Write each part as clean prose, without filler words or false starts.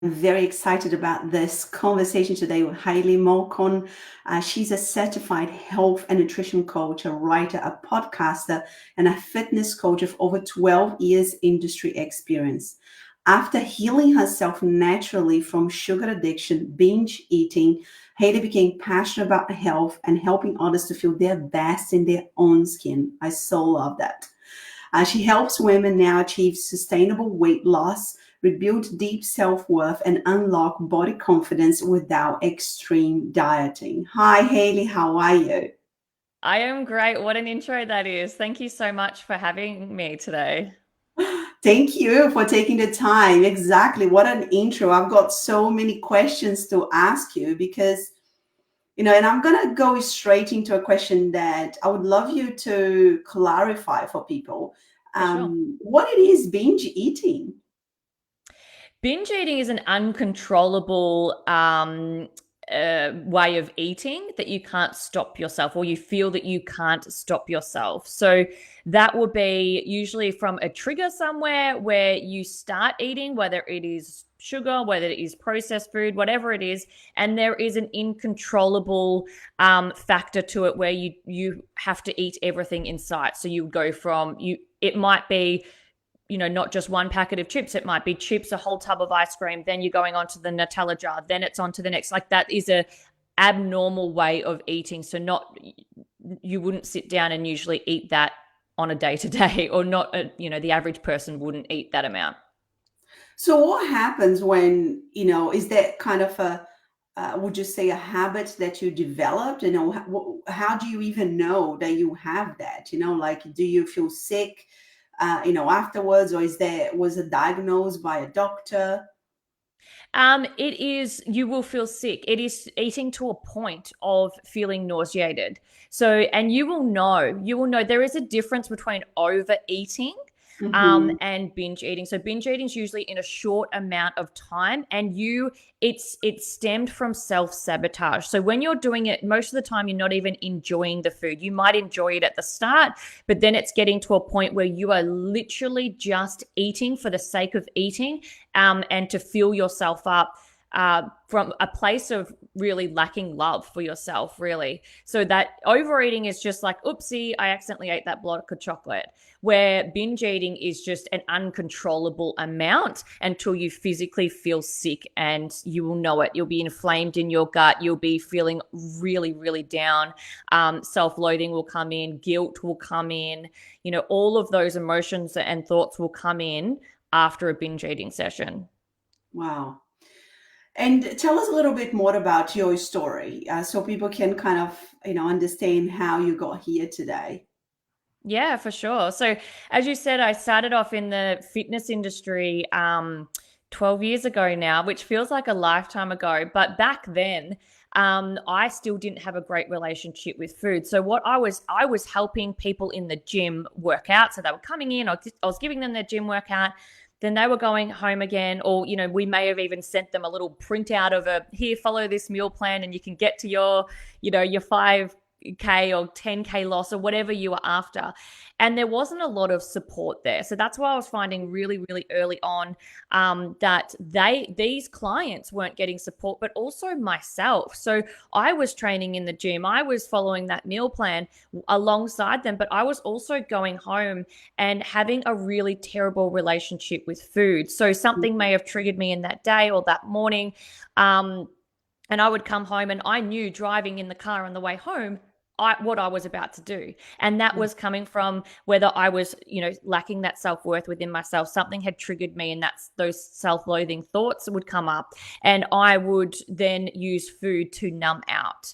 I'm very excited about this conversation today with 𝗕𝗢𝗢𝗢𝗞. She's a certified health and nutrition coach, a writer, a podcaster, and a fitness coach of over 12 years industry experience. After healing herself naturally from sugar addiction, binge eating, Hayley became passionate about health and helping others to feel their best in their own skin. I so love that. She helps women now achieve sustainable weight loss, rebuild deep self-worth, and unlock body confidence without extreme dieting. Hi, Hayley, how are you? I am great. What an intro that is. Thank you so much for having me today. Thank you for taking the time. Exactly. What an intro. I've got so many questions to ask you because, and I'm going to go straight into a question that I would love you to clarify for people. For sure. What it is binge eating? Binge eating is an uncontrollable way of eating that you can't stop yourself, or you feel that you can't stop yourself. So that will be usually from a trigger somewhere where you start eating, whether it is sugar, whether it is processed food, whatever it is, and there is an incontrollable factor to it where you have to eat everything in sight. So you go from you. It might be not just one packet of chips. It might be chips, a whole tub of ice cream. Then you're going on to the Nutella jar. Then it's on to the next. Like that is a abnormal way of eating. So you wouldn't sit down and usually eat that on a day to day, or not. The average person wouldn't eat that amount. So what happens when, is that kind of would you say a habit that you developed? How do you even know that you have that? Like, do you feel sick, afterwards, or was it diagnosed by a doctor? It is, you will feel sick. It is eating to a point of feeling nauseated. So, and you will know there is a difference between overeating Hmm. and binge eating. So binge eating is usually in a short amount of time, and it's stemmed from self-sabotage. So when you're doing it, most of the time you're not even enjoying the food. You might enjoy it at the start, but then it's getting to a point where you are literally just eating for the sake of eating, and to fill yourself up from a place of really lacking love for yourself, really. So that overeating is just like, oopsie, I accidentally ate that block of chocolate. Where binge eating is just an uncontrollable amount until you physically feel sick, and you will know it. You'll be inflamed in your gut. You'll be feeling really, really down. Self-loathing will come in. Guilt will come in. All of those emotions and thoughts will come in after a binge eating session. Wow. And tell us a little bit more about your story, so people can kind of, understand how you got here today. Yeah, for sure. So, as you said, I started off in the fitness industry 12 years ago now, which feels like a lifetime ago. But back then, I still didn't have a great relationship with food. So, what I was helping people in the gym work out. So, they were coming in, I was giving them their gym workout. Then they were going home again, or we may have even sent them a little printout of here, follow this meal plan, and you can get to your 5K or 10K loss or whatever you were after. And there wasn't a lot of support there. So that's why I was finding really, really early on that these clients weren't getting support, but also myself. So I was training in the gym, I was following that meal plan alongside them, but I was also going home and having a really terrible relationship with food. So something may have triggered me in that day or that morning. And I would come home, and I knew driving in the car on the way home, what I was about to do. And that was coming from whether I was, lacking that self-worth within myself. Something had triggered me, and that's those self-loathing thoughts would come up. And I would then use food to numb out.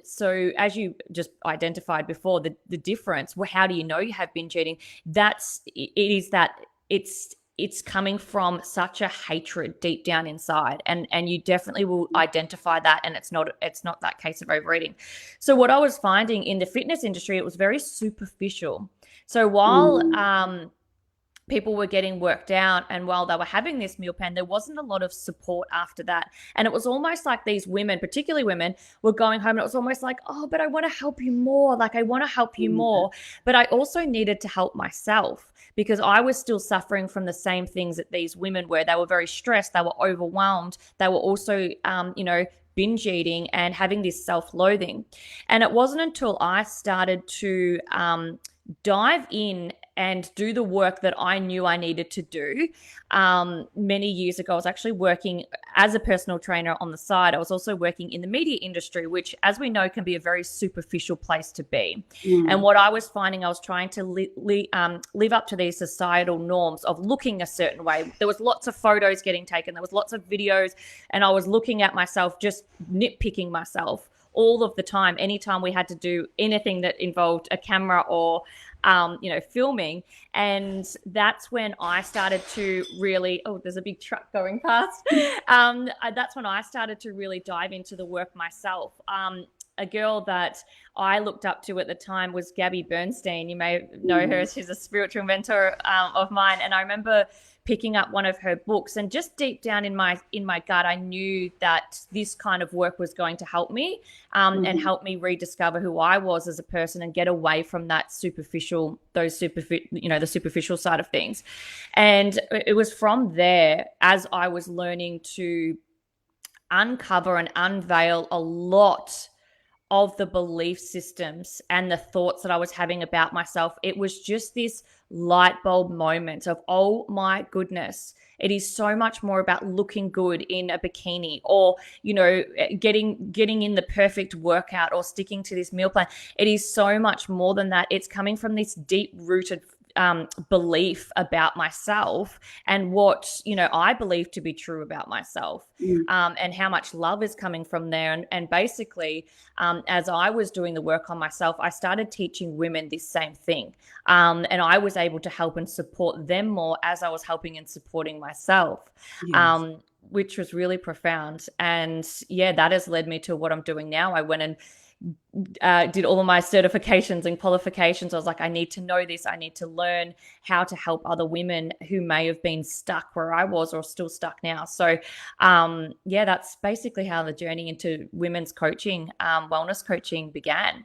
So as you just identified before, the difference, well, how do you know you have binge eating? It is that it's coming from such a hatred deep down inside, and you definitely will identify that, and it's not that case of overeating. So what I was finding in the fitness industry, it was very superficial. So while Mm. people were getting worked out, and while they were having this meal plan, there wasn't a lot of support after that. And it was almost like these women, particularly women, were going home, and it was almost like, oh, but I want to help you more. Like, I want to help you more. But I also needed to help myself, because I was still suffering from the same things that these women were. They were very stressed. They were overwhelmed. They were also, binge eating and having this self-loathing. And it wasn't until I started to dive in and do the work that I knew I needed to do. Many years ago, I was actually working as a personal trainer on the side. I was also working in the media industry, which, as we know, can be a very superficial place to be. And what I was finding, I was trying to live up to these societal norms of looking a certain way. There was lots of photos getting taken. There was lots of videos, and I was looking at myself, just nitpicking myself all of the time. Anytime we had to do anything that involved a camera or filming. And that's when I started to really, there's a big truck going past. That's when I started to really dive into the work myself. A girl that I looked up to at the time was Gabby Bernstein. You may know her. She's a spiritual mentor of mine. And I remember picking up one of her books, and just deep down in my gut, I knew that this kind of work was going to help me and help me rediscover who I was as a person and get away from that the superficial side of things. And it was from there, as I was learning to uncover and unveil a lot of the belief systems and the thoughts that I was having about myself. It was just this light bulb moment of, oh my goodness, it is so much more about looking good in a bikini, or, getting in the perfect workout, or sticking to this meal plan. It is so much more than that. It's coming from this deep rooted belief about myself and what, I believe to be true about myself, and how much love is coming from there. And basically, as I was doing the work on myself, I started teaching women this same thing. And I was able to help and support them more as I was helping and supporting myself. Yes. Which was really profound. And that has led me to what I'm doing now. I went and did all of my certifications and qualifications. I was like, I need to know this. I need to learn how to help other women who may have been stuck where I was, or still stuck now. So that's basically how the journey into women's coaching, wellness coaching, began.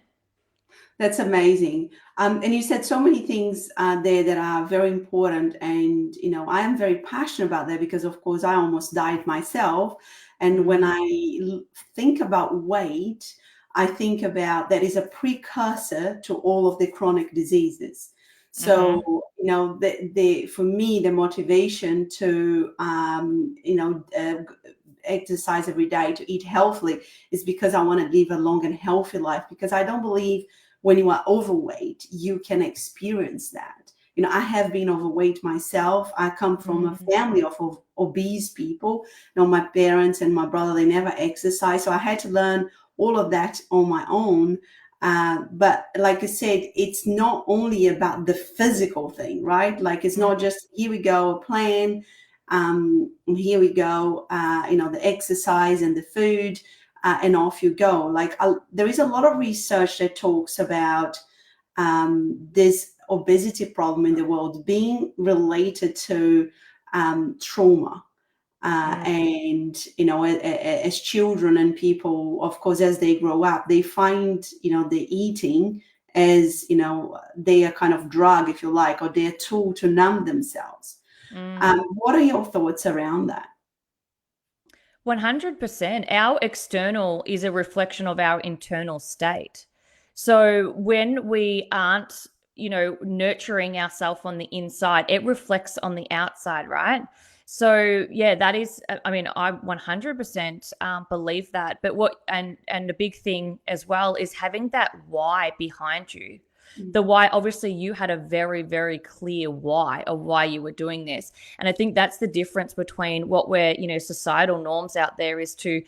That's amazing. And you said so many things there that are very important. And, I am very passionate about that, because, of course, I almost died myself. And when I think about weight, I think about that is a precursor to all of the chronic diseases. So, for me, the motivation to, exercise every day, to eat healthily, is because I want to live a long and healthy life, because I don't believe when you are overweight, you can experience that. I have been overweight myself. I come from a family of obese people. My parents and my brother, they never exercised. So I had to learn all of that on my own. But like I said, it's not only about the physical thing, right? Like, it's not just, here we go, a plan, here we go, the exercise and the food, and off you go. Like, there is a lot of research that talks about this obesity problem in the world being related to trauma. And, as children and people, of course, as they grow up, they find, the eating as, they are kind of drug, if you like, or their tool to numb themselves. What are your thoughts around that? 100%. Our external is a reflection of our internal state. So when we aren't, nurturing ourselves on the inside, it reflects on the outside, right? So that is, I 100% believe that. But and the big thing as well is having that why behind you. The why, obviously you had a very, very clear why of why you were doing this. And I think that's the difference between what we're, societal norms out there is to,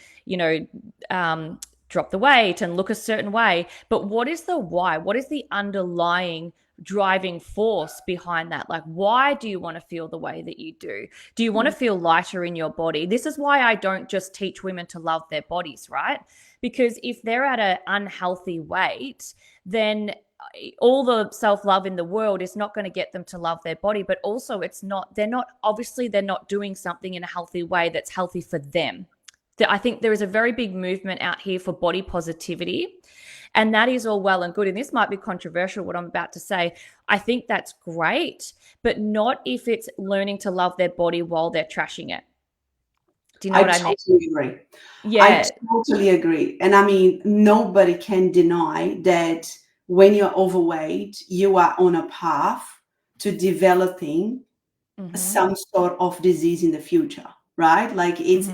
drop the weight and look a certain way. But what is the why? What is the underlying driving force behind that? Like, why do you want to feel the way that you do? Do you want to feel lighter in your body? This is why I don't just teach women to love their bodies, right? Because if they're at an unhealthy weight, then all the self-love in the world is not going to get them to love their body, but also they're not doing something in a healthy way that's healthy for them. I think there is a very big movement out here for body positivity, and that is all well and good. And this might be controversial, what I'm about to say. I think that's great, but not if it's learning to love their body while they're trashing it. Do you know what I mean? I totally agree. Yeah. I totally agree. And I mean, nobody can deny that when you're overweight, you are on a path to developing some sort of disease in the future, right? Like it's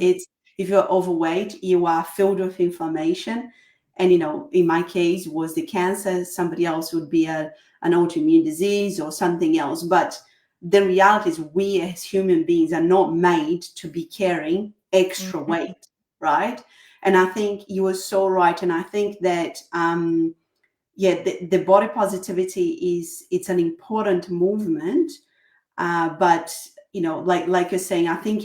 if you're overweight, you are filled with inflammation. And, you know, in my case was the cancer, somebody else would be an autoimmune disease or something else. But the reality is we as human beings are not made to be carrying extra weight, right? And I think you were so right. And I think that, the body positivity it's an important movement. But, you know, like you're saying, I think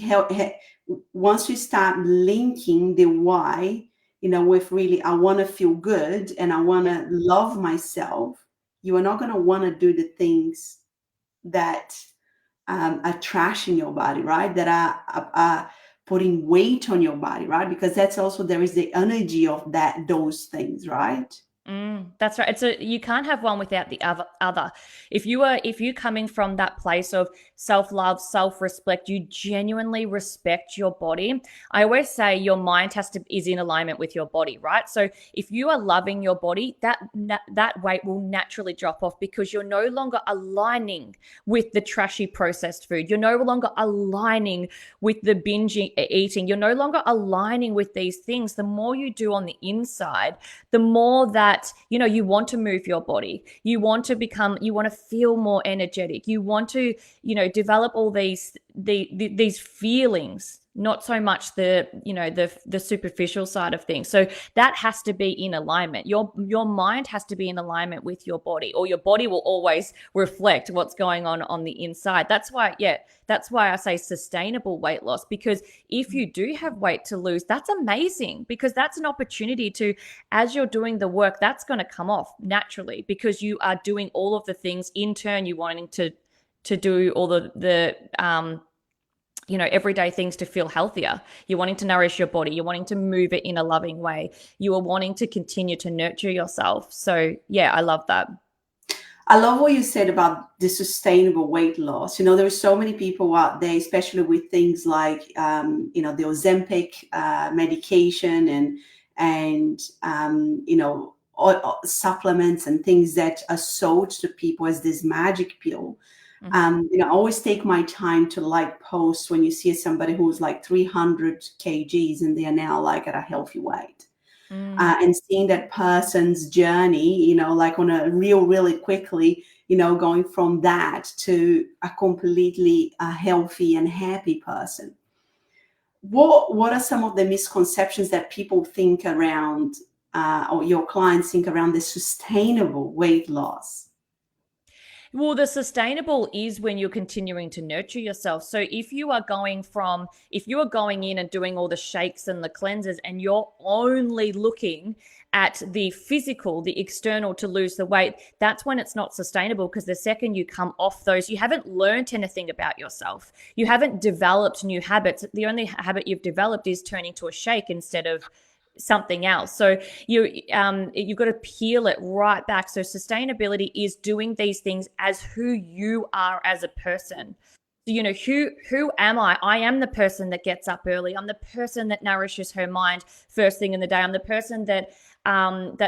once you start linking the why, you know, with really, I want to feel good and I want to love myself, you are not going to want to do the things that are trashing your body, right? That are putting weight on your body, right? Because that's also, there is the energy of those things, right? That's right. You can't have one without the other. If you're coming from that place of self-love, self-respect, you genuinely respect your body. I always say your mind is in alignment with your body, right? So if you are loving your body, that weight will naturally drop off because you're no longer aligning with the trashy processed food. You're no longer aligning with the binge eating. You're no longer aligning with these things. The more you do on the inside, the more that, you know, you want to move your body. You want to feel more energetic. You want to, you know, develop all these feelings, not so much the superficial side of things. So that has to be in alignment. Your mind has to be in alignment with your body, or your body will always reflect what's going on the inside. That's why I say sustainable weight loss, because if you do have weight to lose, that's amazing, because that's an opportunity to, as you're doing the work, that's going to come off naturally because you are doing all of the things in turn. You wanting to do all the everyday things to feel healthier. You're wanting to nourish your body. You're wanting to move it in a loving way. You are wanting to continue to nurture yourself. So yeah, I love that. I love what you said about the sustainable weight loss. You know, there are so many people out there, especially with things like, the 𝗕𝗢𝗢𝗢𝗞 medication and supplements and things that are sold to people as this magic pill. I always take my time to like post when you see somebody who's like 300 kgs and they are now like at a healthy weight. And seeing that person's journey, you know, like on a really quickly, you know, going from that to a completely healthy and happy person. What are some of the misconceptions that people think around, or your clients think around the sustainable weight loss? Well, the sustainable is when you're continuing to nurture yourself. So if you are going in and doing all the shakes and the cleanses and you're only looking at the physical, the external to lose the weight, that's when it's not sustainable, because the second you come off those, you haven't learned anything about yourself. You haven't developed new habits. The only habit you've developed is turning to a shake instead of something else. So you've got to peel it right back. So sustainability is doing these things as who you are as a person. So, you know, who am I? I am the person that gets up early. I'm the person that nourishes her mind first thing in the day. I'm the person that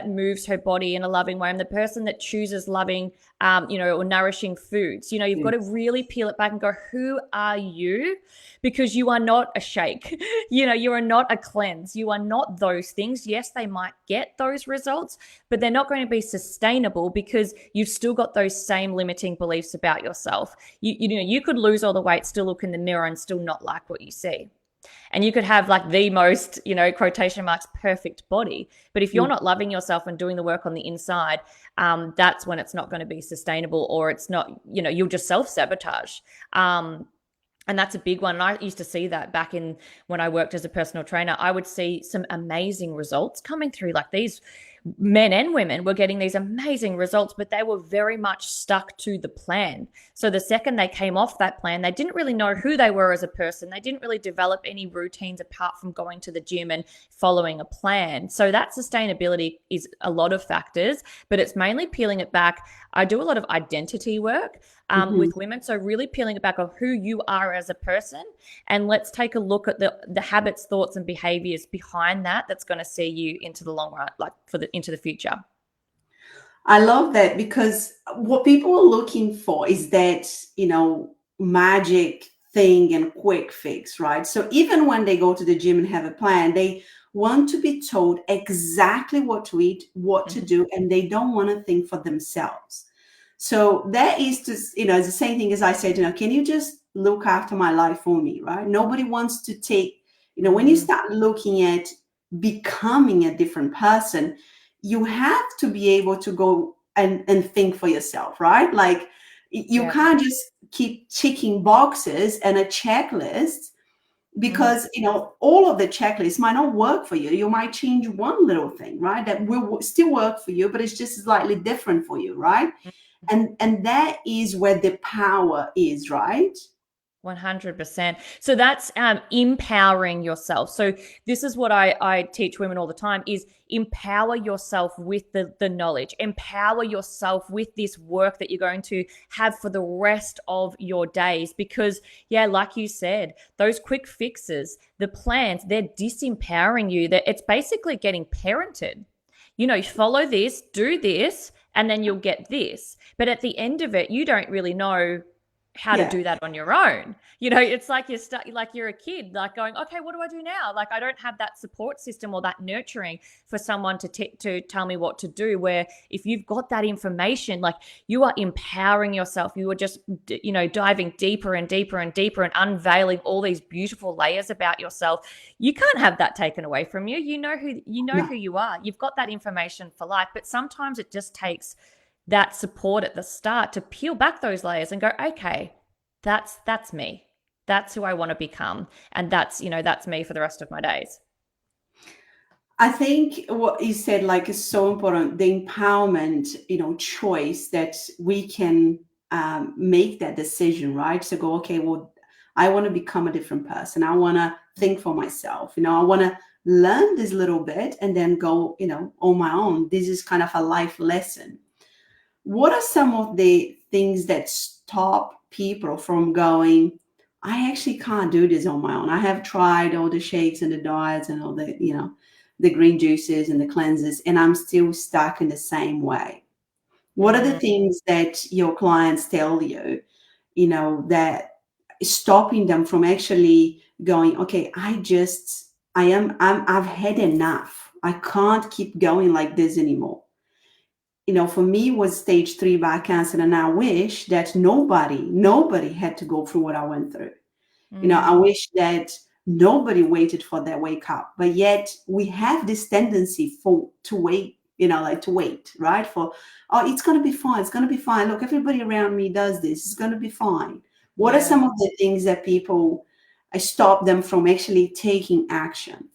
moves her body in a loving way. I'm the person that chooses loving, or nourishing foods. You know, you've got to really peel it back and go, who are you? Because you are not a shake. You know, you are not a cleanse. You are not those things. Yes, they might get those results, but they're not going to be sustainable because you've still got those same limiting beliefs about yourself. You could lose all the weight, still look in the mirror and still not like what you see. And you could have like the most, quotation marks, perfect body. But if you're not loving yourself and doing the work on the inside, that's when it's not going to be sustainable, or it's not, you'll just self-sabotage. And that's a big one. And I used to see that back in when I worked as a personal trainer. I would see some amazing results coming through, like these men and women were getting these amazing results, but they were very much stuck to the plan. So the second they came off that plan, they didn't really know who they were as a person. They didn't really develop any routines apart from going to the gym and following a plan. So that sustainability is a lot of factors, but it's mainly peeling it back. I do a lot of identity work with women. So really peeling it back on who you are as a person. And let's take a look at the habits, thoughts, and behaviors behind that that's going to see you into the long run, like into the future. I love that, because what people are looking for is that, magic thing and quick fix, right? So even when they go to the gym and have a plan, they want to be told exactly what to eat, what to do, and they don't want to think for themselves. So that is just, it's the same thing as I said, can you just look after my life for me, right? Nobody wants to take, when you start looking at becoming a different person, you have to be able to go and think for yourself, right? Like you can't just keep ticking boxes and a checklist, because all of the checklists might not work for you. You might change one little thing, right, that will still work for you, but it's just slightly different for you, right? And that is where the power is, right? 100%. So that's empowering yourself. So this is what I teach women all the time, is empower yourself with the knowledge, empower yourself with this work that you're going to have for the rest of your days. Because like you said, those quick fixes, the plans, they're disempowering you. That it's basically getting parented. Follow this, do this, and then you'll get this. But at the end of it, you don't really know how to do that on your own. It's like you're a kid, like going, okay, what do I do now? Like I don't have that support system or that nurturing for someone to tell me what to do. Where if you've got that information, like you are empowering yourself, you are just, diving deeper and deeper and deeper and unveiling all these beautiful layers about yourself. You can't have that taken away from you. You know who you are. You've got that information for life. But sometimes it just takes that support at the start to peel back those layers and go, okay, that's me. That's who I want to become. And that's me for the rest of my days. I think what you said, is so important. The empowerment, choice that we can make that decision, right? To go, okay, well, I want to become a different person. I want to think for myself. I want to learn this little bit and then go, on my own. This is kind of a life lesson. What are some of the things that stop people from going, I actually can't do this on my own? I have tried all the shakes and the diets and all the, the green juices and the cleanses, and I'm still stuck in the same way. What are the things that your clients tell you, that is stopping them from actually going, okay, I've had enough. I can't keep going like this anymore. For me, it was stage 3 bowel cancer, and I wish that nobody had to go through what I went through. I wish that nobody waited for that wake up, but yet we have this tendency to wait, to wait, right? For, oh, it's going to be fine. It's going to be fine. Look, everybody around me does this. It's going to be fine. What are some of the things that people stop them from actually taking action?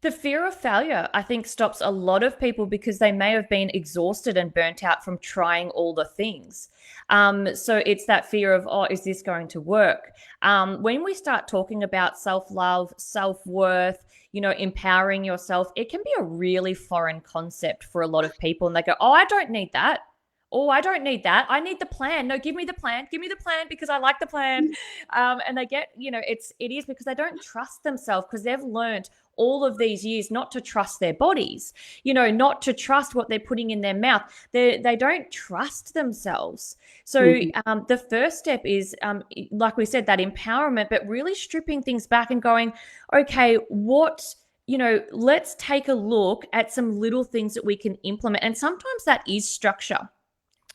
The fear of failure, I think, stops a lot of people because they may have been exhausted and burnt out from trying all the things. So it's that fear of, oh, is this going to work? When we start talking about self-love, self-worth, empowering yourself, it can be a really foreign concept for a lot of people. And they go, oh, I don't need that. Oh, I don't need that. I need the plan. No, give me the plan. Give me the plan because I like the plan. And they get, it is because they don't trust themselves, because they've learned all of these years not to trust their bodies, not to trust what they're putting in their mouth. They don't trust themselves. So the first step is, like we said, that empowerment, but really stripping things back and going, okay, let's take a look at some little things that we can implement. And sometimes that is structure.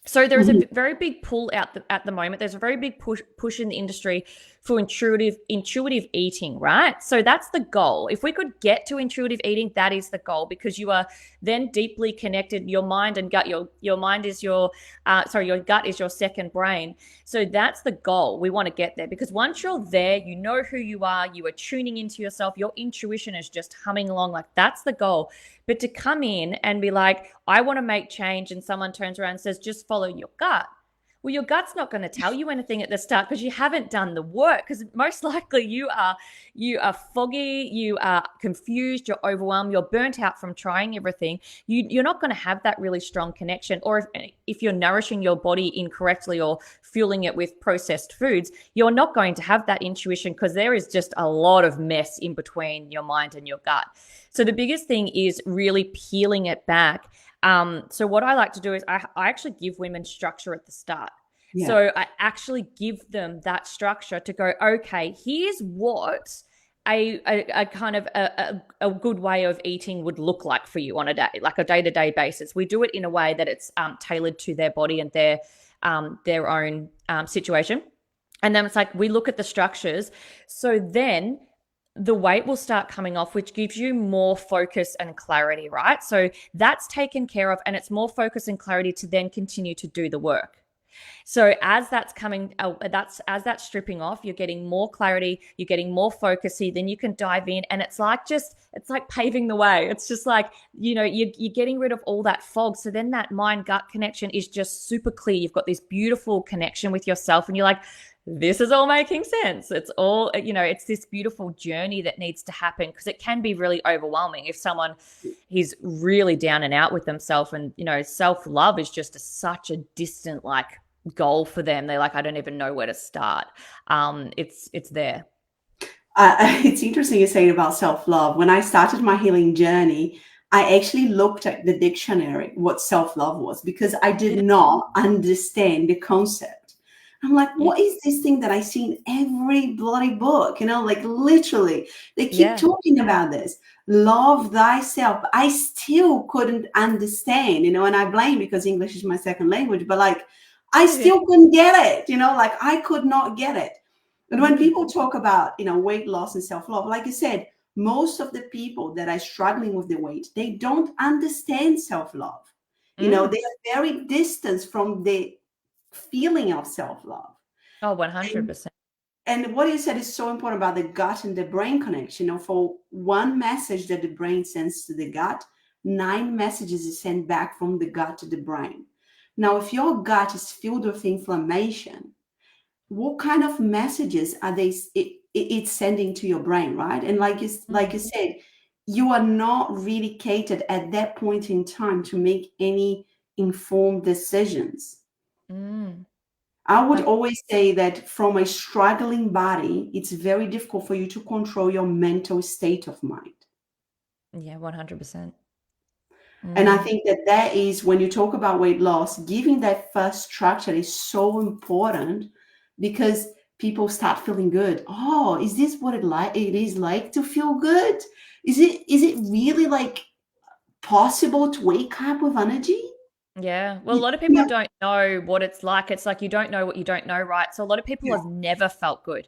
So there is a Mhm. very big pull at the moment. There's a very big push in the industry for intuitive eating, right? So that's the goal. If we could get to intuitive eating, that is the goal, because you are then deeply connected. Your mind and gut. Your mind is your gut is your second brain. So that's the goal. We want to get there, because once you're there, you know who you are. You are tuning into yourself. Your intuition is just humming along. Like, that's the goal. But to come in and be like, I want to make change, and someone turns around and says, just follow your gut. Well, your gut's not going to tell you anything at the start, because you haven't done the work. Because most likely you are foggy, you are confused, you're overwhelmed, you're burnt out from trying everything. You're not going to have that really strong connection. Or if you're nourishing your body incorrectly or fueling it with processed foods, you're not going to have that intuition, because there is just a lot of mess in between your mind and your gut. So the biggest thing is really peeling it back. So what I like to do is I actually give women structure at the start. Yeah. So I actually give them that structure to go, okay, here's what a kind of a good way of eating would look like for you on a day, like a day-to-day basis. We do it in a way that it's tailored to their body and their own situation. And then it's like, we look at the structures. So then the weight will start coming off, which gives you more focus and clarity, right? So that's taken care of, and it's more focus and clarity to then continue to do the work. So as that's coming, as that's stripping off, you're getting more clarity, you're getting more focusy, then you can dive in, and it's like paving the way. It's just like, you're getting rid of all that fog. So then that mind-gut connection is just super clear. You've got this beautiful connection with yourself, and you're like, this is all making sense. It's all, it's this beautiful journey that needs to happen, because it can be really overwhelming if someone is really down and out with themselves, and, self-love is just such a distant, goal for them. They're like, I don't even know where to start. It's there. It's interesting you're saying about self-love. When I started my healing journey, I actually looked at the dictionary, what self-love was, because I did not understand the concept. I'm like, what is this thing that I see in every bloody book? Literally, they keep talking about this. Love thyself. I still couldn't understand, and I blame because English is my second language, but I still couldn't get it, I could not get it. And when people talk about, weight loss and self-love, like you said, most of the people that are struggling with the weight, they don't understand self-love. They are very distant from the feeling of self-love. Oh, 100%. And what you said is so important about the gut and the brain connection. For one message that the brain sends to the gut, 9 messages is sent back from the gut to the brain. Now, if your gut is filled with inflammation, what kind of messages are it's sending to your brain, right? And like you said, you are not really catered at that point in time to make any informed decisions. I would always say that from a struggling body, it's very difficult for you to control your mental state of mind. Yeah, 100%. And I think that is, when you talk about weight loss, giving that first structure is so important, because people start feeling good. Oh, is this what it is like to feel good? Is it really possible to wake up with energy? Yeah. Well, a lot of people don't know what it's like. It's like, you don't know what you don't know, right? So a lot of people have never felt good.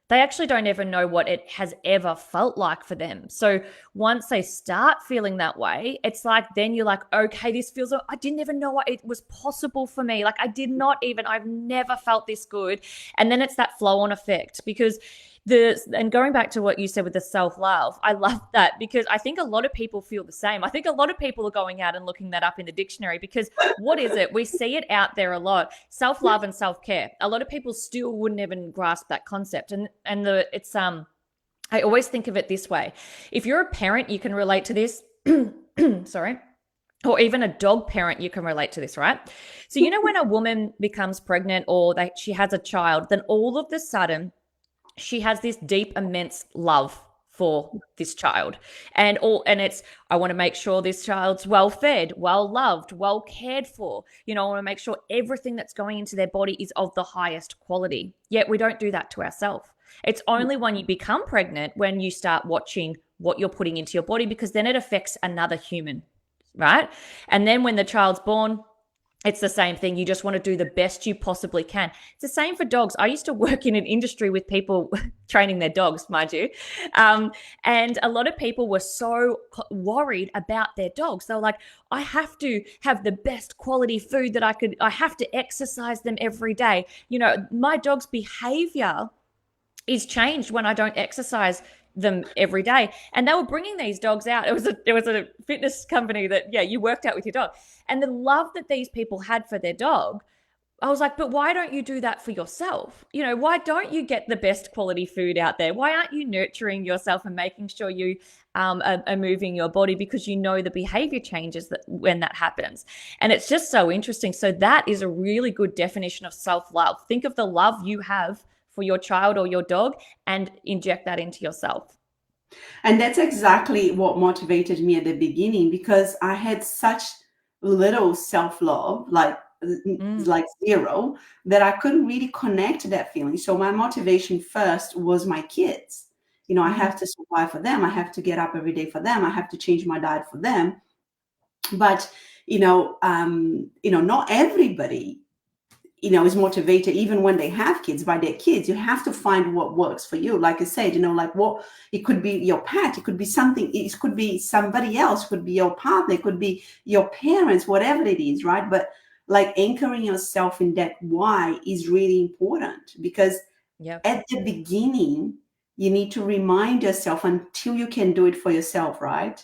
They actually don't ever know what it has ever felt like for them. So once they start feeling that way, it's like, then you're like, okay, this feels, I didn't even know what it was possible for me. I've never felt this good. And then it's that flow on effect, because and going back to what you said with the self-love, I love that, because I think a lot of people feel the same. I think a lot of people are going out and looking that up in the dictionary, because what is it? We see it out there a lot. Self-love and self-care. A lot of people still wouldn't even grasp that concept. I always think of it this way. If you're a parent, you can relate to this. Sorry. Or even a dog parent, you can relate to this, right? So, when a woman becomes pregnant or she has a child, then all of a sudden, she has this deep, immense love for this child. And it's, I want to make sure this child's well fed, well loved, well cared for. I want to make sure everything that's going into their body is of the highest quality. Yet we don't do that to ourselves. It's only when you become pregnant when you start watching what you're putting into your body, because then it affects another human, right? And then when the child's born, It's the same thing. You just want to do the best you possibly can. It's the same for dogs. I used to work in an industry with people training their dogs, mind you. And a lot of people were so worried about their dogs. They were like, I have to have the best quality food that I have to exercise them every day. You know, my dog's behavior is changed when I don't exercise them every day. And they were bringing these dogs out. It was a fitness company that, yeah, you worked out with your dog. And the love that these people had for their dog, I was like, but why don't you do that for yourself? You know, why don't you get the best quality food out there? Why aren't you nurturing yourself and making sure you are moving your body, because you know the behavior changes that when that happens. And it's just so interesting. So that is a really good definition of self-love. Think of the love you have for your child or your dog and inject that into yourself. And that's exactly what motivated me at the beginning, because I had such little self-love, like zero, that I couldn't really connect to that feeling. So my motivation first was my kids. You know, I have to survive for them. I have to get up every day for them. I have to change my diet for them. But, not everybody, is motivated even when they have kids by their kids. You have to find what works for you. Like I said, like what it could be your pet, it could be something, it could be somebody else, it could be your partner, it could be your parents, whatever it is, right? But like anchoring yourself in that why is really important, because at the beginning, you need to remind yourself until you can do it for yourself, right?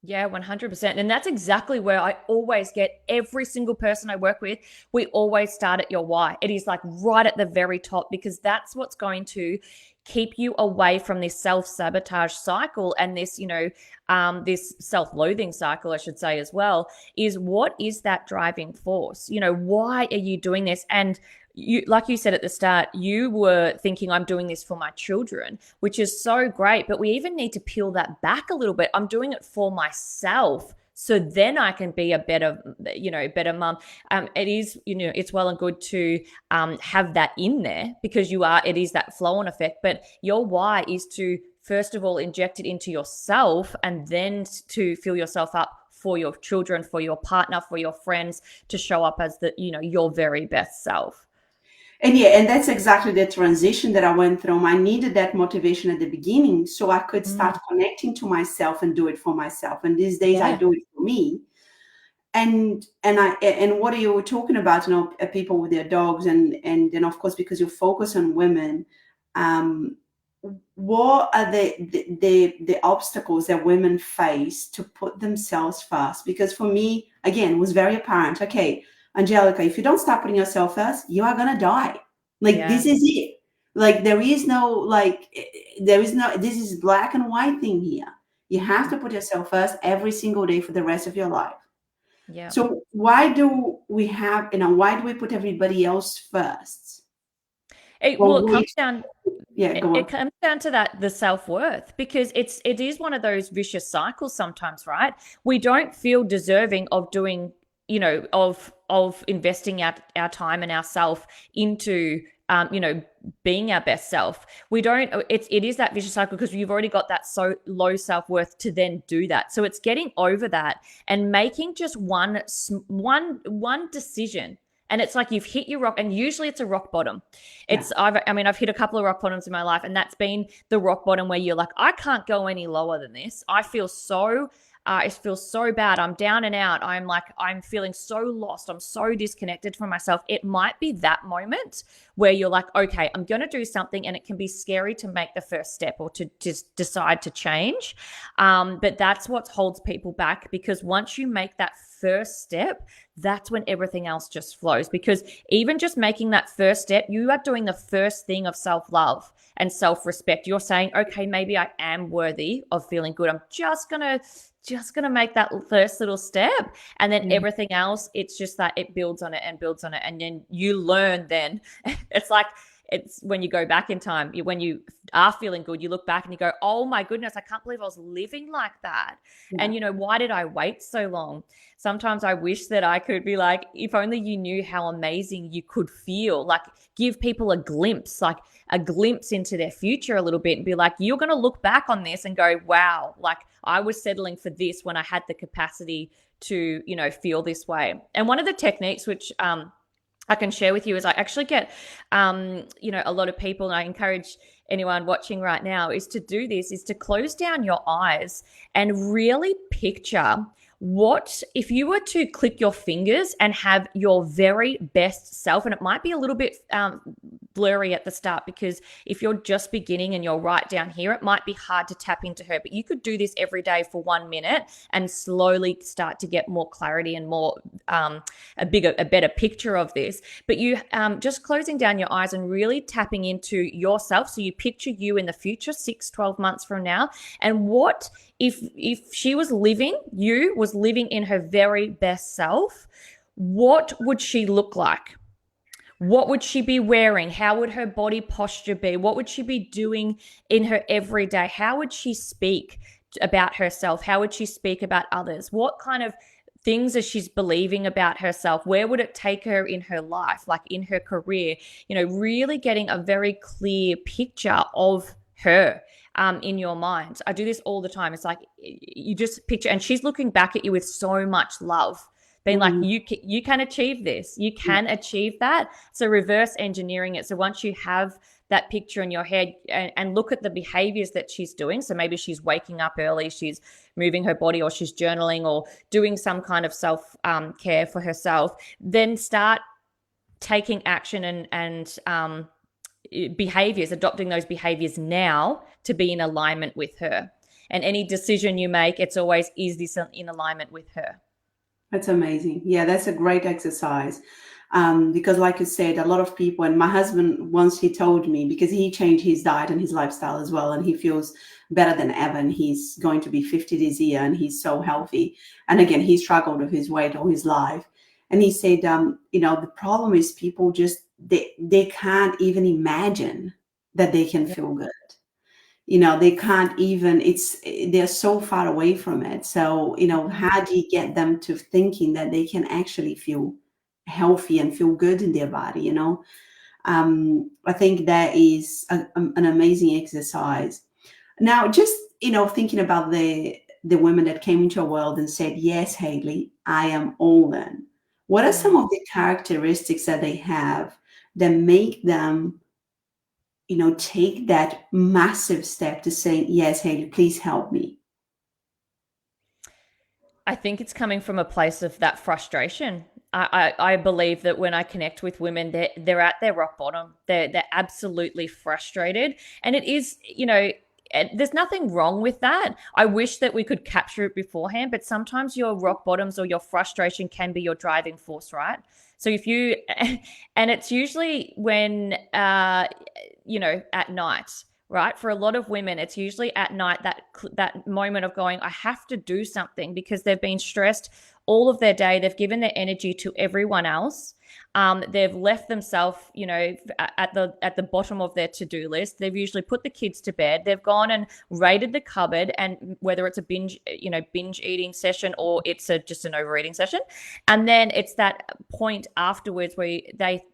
Yeah, 100%. And that's exactly where I always get every single person I work with. We always start at your why. It is like right at the very top, because that's what's going to keep you away from this self-sabotage cycle and this, this self-loathing cycle, I should say as well, is what is that driving force? Why are you doing this? And you, like you said at the start, you were thinking, I'm doing this for my children, which is so great. But we even need to peel that back a little bit. I'm doing it for myself, so then I can be a better mom. It is, it's well and good to have that in there, because it is that flow-on effect. But your why is to, first of all, inject it into yourself, and then to fill yourself up for your children, for your partner, for your friends, to show up as your very best self. And that's exactly the transition that I went through. I needed that motivation at the beginning so I could start connecting to myself and do it for myself. And these days I do it for me. And what you were talking about, people with their dogs, and then of course, because you focus on women, what are the obstacles that women face to put themselves first? Because for me, again, it was very apparent. Okay, Angelica, if you don't start putting yourself first, you are going to die. This is it. This is black and white thing here. You have to put yourself first every single day for the rest of your life. Yeah. So why do we put everybody else first? It comes down. It comes down to that, the self-worth, because it is one of those vicious cycles sometimes, right? We don't feel deserving of doing, of investing our time and ourself into, being our best self. We don't, it is that vicious cycle, because you've already got that so low self-worth to then do that. So it's getting over that and making just one decision. And it's like you've hit your rock, and usually it's a rock bottom. I've hit a couple of rock bottoms in my life, and that's been the rock bottom where you're like, I can't go any lower than this. I feel so it feels so bad. I'm down and out. I'm feeling so lost. I'm so disconnected from myself. It might be that moment where you're like, okay, I'm going to do something, and it can be scary to make the first step or to just decide to change. But that's what holds people back, because once you make that first step, that's when everything else just flows. Because even just making that first step, you are doing the first thing of self-love and self-respect. You're saying, okay, maybe I am worthy of feeling good. I'm just gonna make that first little step, and then everything else, it's just that it builds on it and builds on it. And then you learn, then it's like, it's when you go back in time, when you are feeling good, you look back and you go, oh my goodness, I can't believe I was living like that. Yeah. And why did I wait so long? Sometimes I wish that I could be like, if only you knew how amazing you could feel, like give people a glimpse into their future a little bit, and be like, you're going to look back on this and go, wow, like I was settling for this when I had the capacity to, feel this way. And one of the techniques which I can share with you is I actually get, a lot of people, and I encourage anyone watching right now is to do this, is to close down your eyes and really picture what if you were to click your fingers and have your very best self. And it might be a little bit blurry at the start, because if you're just beginning and you're right down here, it might be hard to tap into her. But you could do this every day for 1 minute and slowly start to get more clarity and more a better picture of this. But you just closing down your eyes and really tapping into yourself. So you picture you in the future, 6-12 months from now. And what if she was living in her very best self, what would she look like? What would she be wearing? How would her body posture be? What would she be doing in her everyday? How would she speak about herself? How would she speak about others? What kind of things is she's believing about herself? Where would it take her in her life, like in her career? Really getting a very clear picture of her in your mind. I do this all the time. It's like you just picture, and she's looking back at you with so much love, being like, you can achieve this. You can achieve that. So reverse engineering it. So once you have that picture in your head and look at the behaviors that she's doing. So maybe she's waking up early, she's moving her body, or she's journaling, or doing some kind of self care for herself. Then start taking action and behaviors, adopting those behaviors now to be in alignment with her. And any decision you make, it's always, is this in alignment with her? That's amazing. Yeah, that's a great exercise. Because like you said, a lot of people, and my husband, once he told me, because he changed his diet and his lifestyle as well, and he feels better than ever, and he's going to be 50 this year, and he's so healthy. And again, he struggled with his weight all his life. And he said, the problem is people just, they can't even imagine that they can feel good. They can't even, they're so far away from it. So, how do you get them to thinking that they can actually feel healthy and feel good in their body? I think that is an amazing exercise. Now, just, thinking about the women that came into our world and said, yes, Hayley, I am all in. What are some of the characteristics that they have that make them, take that massive step to say, yes, Hayley, please help me? I think it's coming from a place of that frustration. I believe that when I connect with women, they're at their rock bottom. They're absolutely frustrated. And it is, there's nothing wrong with that. I wish that we could capture it beforehand, but sometimes your rock bottoms or your frustration can be your driving force, right? So and it's usually when, at night, right? For a lot of women, it's usually at night, that moment of going, I have to do something, because they've been stressed all of their day. They've given their energy to everyone else. They've left themselves, at the bottom of their to-do list. They've usually put the kids to bed. They've gone and raided the cupboard, and whether it's a binge eating session or it's just an overeating session. And then it's that point afterwards where they,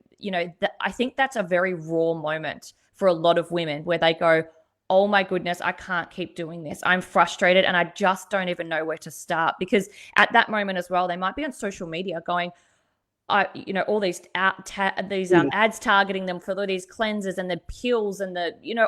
I think that's a very raw moment for a lot of women, where they go, oh my goodness, I can't keep doing this. I'm frustrated and I just don't even know where to start. Because at that moment as well, they might be on social media going, all these ads targeting them for all these cleanses and the pills and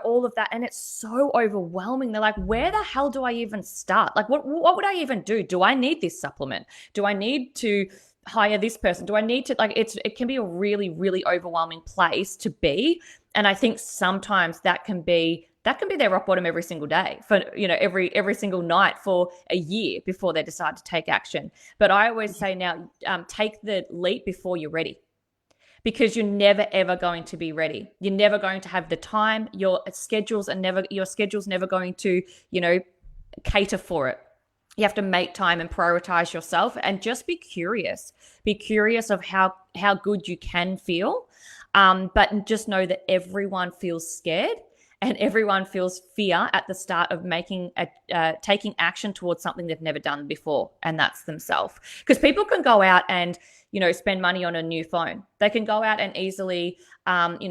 all of that. And it's so overwhelming. They're like, where the hell do I even start? Like, what would I even do? Do I need this supplement? Do I need to hire this person? Do I need to, it can be a really, really overwhelming place to be. And I think sometimes that can be their rock bottom every single day, for every single night for a year before they decide to take action. But I always say now, take the leap before you're ready, because you're never ever going to be ready. You're never going to have the time. Your schedule's never going to cater for it. You have to make time and prioritize yourself, and just be curious. Be curious of how good you can feel, but just know that everyone feels scared. And everyone feels fear at the start of taking action towards something they've never done before, and that's themselves. Because people can go out and, spend money on a new phone. They can go out and easily,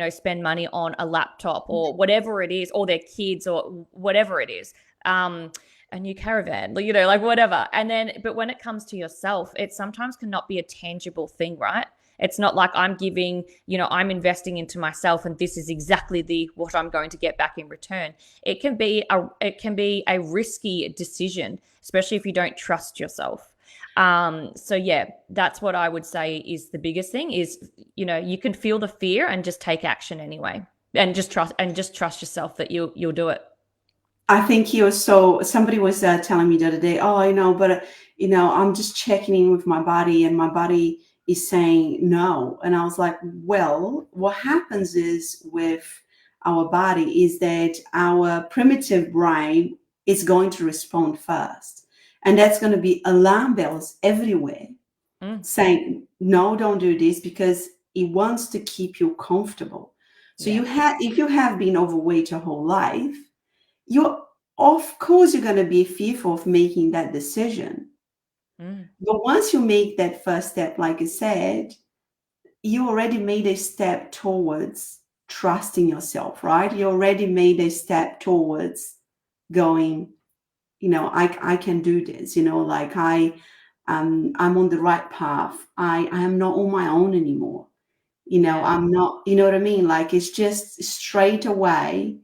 spend money on a laptop or whatever it is, or their kids or whatever it is. a new caravan, you know, like whatever. And then, but when it comes to yourself, it sometimes cannot be a tangible thing, right? It's not like I'm giving, you know, I'm investing into myself and this is exactly what I'm going to get back in return. It can be a risky decision, especially if you don't trust yourself. So yeah, that's what I would say is the biggest thing is, you know, you can feel the fear and just take action anyway, and just trust yourself that you'll do it. I think somebody was telling me the other day, oh, I know, but I'm just checking in with my body and my body is saying no. And I was like, well, what happens is with our body is that our primitive brain is going to respond first. And that's going to be alarm bells everywhere saying, no, don't do this, because it wants to keep you comfortable. So if you have been overweight your whole life, of course you're going to be fearful of making that decision. But once you make that first step, like I said, you already made a step towards trusting yourself, right? You already made a step towards going, I can do this, like I'm on the right path. I am not on my own anymore. I'm not, you know what I mean? Like, it's just straight away,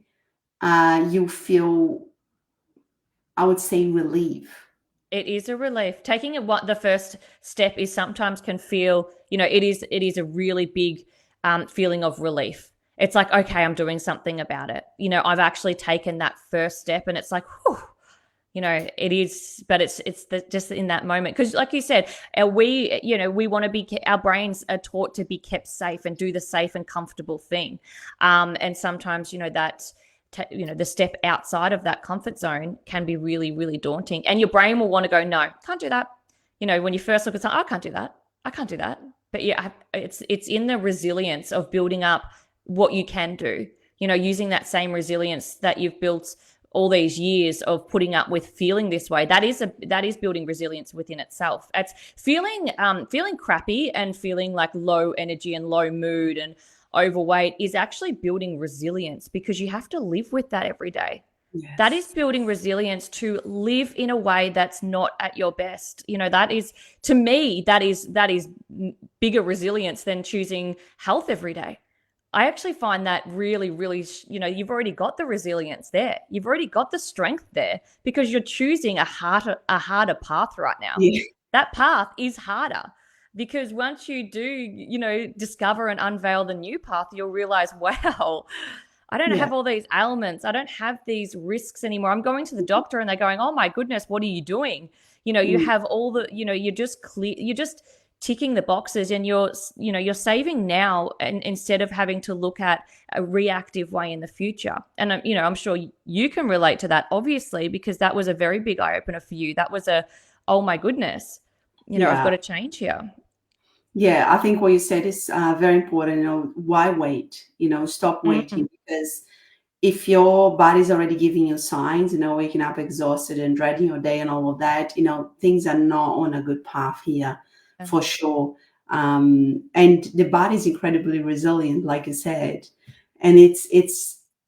you feel, I would say, relief. It is a relief. Taking the first step is sometimes can feel, it is a really big feeling of relief. It's like, okay, I'm doing something about it. I've actually taken that first step, and it's like, whew, it is, but it's just in that moment. Because like you said, we want to be, our brains are taught to be kept safe and do the safe and comfortable thing. And sometimes, the step outside of that comfort zone can be really, really daunting. And your brain will want to go, no, can't do that. When you first look at something, I can't do that. But yeah, it's in the resilience of building up what you can do, using that same resilience that you've built all these years of putting up with feeling this way. That is building resilience within itself. It's feeling crappy and feeling like low energy and low mood and overweight is actually building resilience, because you have to live with that every day. Yes. That is building resilience to live in a way that's not at your best. That is, to me, that is bigger resilience than choosing health every day. I actually find that really, really, you've already got the resilience there. You've already got the strength there, because you're choosing a harder path right now. Yeah. That path is harder. Because once you do, discover and unveil the new path, you'll realize, wow, I don't have all these ailments. I don't have these risks anymore. I'm going to the doctor and they're going, oh my goodness, what are you doing? You have all the, you're just ticking the boxes, and you're saving now, and instead of having to look at a reactive way in the future. And, I'm sure you can relate to that, obviously, because that was a very big eye opener for you. That was oh my goodness. I've got to change here. Yeah, I think what you said is very important. Why wait? Stop waiting. Because if your body's already giving you signs, waking up exhausted and dreading your day and all of that, things are not on a good path here, for sure. And the body's incredibly resilient, like I said. And it's